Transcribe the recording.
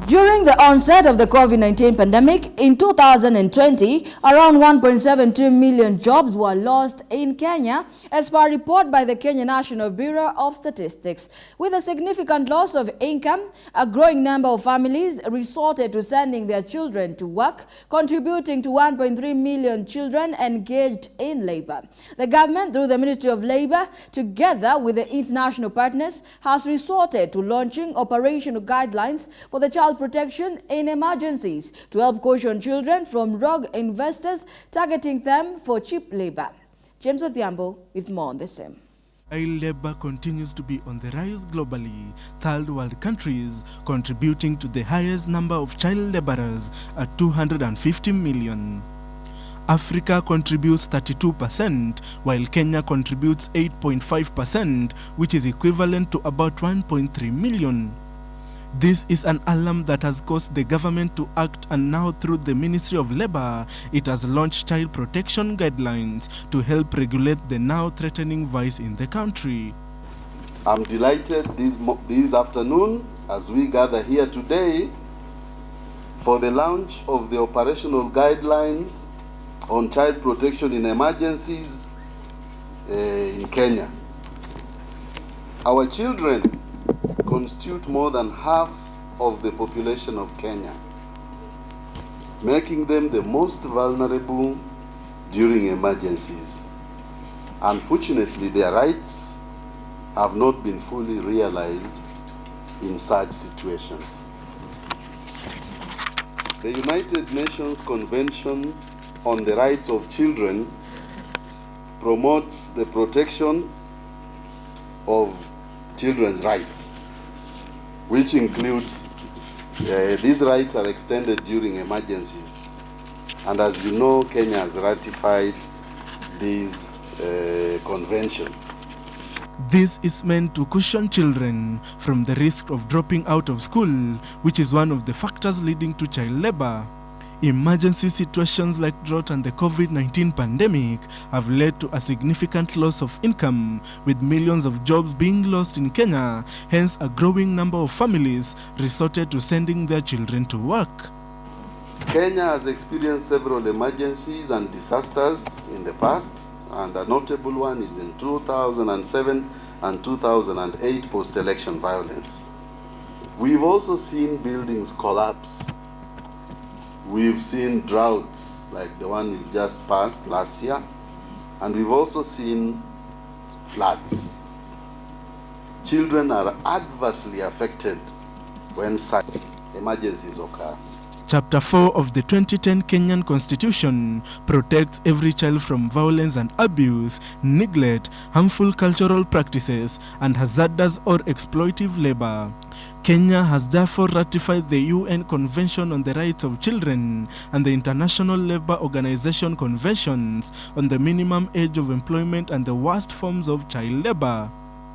During the onset of the COVID-19 pandemic in 2020, around 1.72 million jobs were lost in Kenya, as per a report by the Kenya National Bureau of Statistics. With a significant loss of income, a growing number of families resorted to sending their children to work, contributing to 1.3 million children engaged in labor. The government, through the Ministry of Labor, together with the international partners, has resorted to launching operational guidelines for the child protection in emergencies to help caution children from rogue investors targeting them for cheap labor. James Othiambo with more on the same. Child labor continues to be on the rise globally, third world countries contributing to the highest number of child laborers at 250 million. Africa contributes 32%, while Kenya contributes 8.5%, which is equivalent to about 1.3 million. This is an alarm that has caused the government to act, and now through the Ministry of Labor, it has launched child protection guidelines to help regulate the now threatening vice in the country. I'm delighted this afternoon as we gather here today for the launch of the operational guidelines on child protection in emergencies in Kenya. Our children constitute more than half of the population of Kenya, making them the most vulnerable during emergencies. Unfortunately, their rights have not been fully realized in such situations. The United Nations Convention on the Rights of Children promotes the protection of children's rights, which includes these rights are extended during emergencies. And as you know, Kenya has ratified this convention. This is meant to caution children from the risk of dropping out of school, which is one of the factors leading to child labor. Emergency situations like drought and the COVID-19 pandemic have led to a significant loss of income, with millions of jobs being lost in Kenya. Hence, a growing number of families resorted to sending their children to work. Kenya has experienced several emergencies and disasters in the past, and a notable one is in 2007 and 2008 post-election violence. We've also seen buildings collapse. We've seen droughts like the one we've just passed last year, and we've also seen floods. Children are adversely affected when such emergencies occur. Chapter 4 of the 2010 Kenyan Constitution protects every child from violence and abuse, neglect, harmful cultural practices, and hazardous or exploitive labor. Kenya has therefore ratified the UN Convention on the Rights of Children and the International Labour Organization Conventions on the minimum age of employment and the worst forms of child labor.